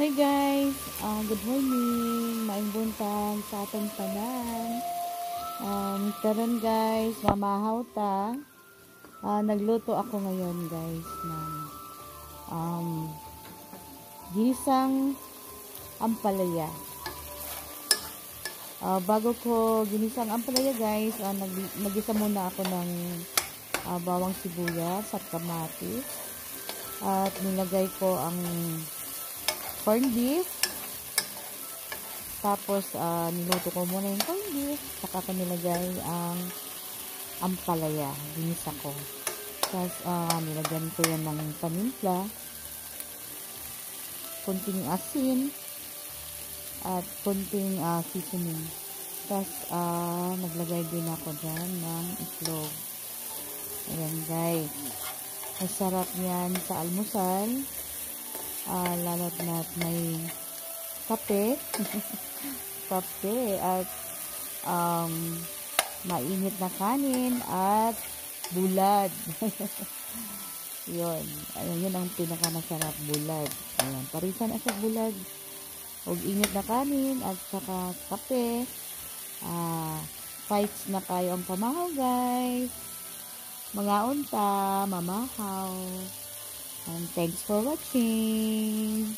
Hi guys, good morning, maayong buntag sa atong tanan. Karon guys, mamahaw ta. Nagluto ako ngayon guys ng um, ginisang ampalaya. Bago ko ginisang ampalaya guys, nagisa muna ako ng bawang sibuyas at kamatis. At nilagay ko ang corned beef. Tapos, niluto ko muna yung corned beef. Saka ko nilagay ang ampalaya. Ginisa ko. Tapos, nilagyan ko yan ng panimpla. Kunting asin. At kunting seasoning. Tapos, naglagay din ako dyan ng itlog. Ayan guys. Masarap yan sa almusal. Lalo't na't may kape kape at mainit na kanin at bulad. Yun ang pinaka masarap, bulad. Ayan, parisan na sa bulad og init na kanin at saka kape. Fights na kayo ang pamahaw guys, mga unta mamahaw. And thanks for watching.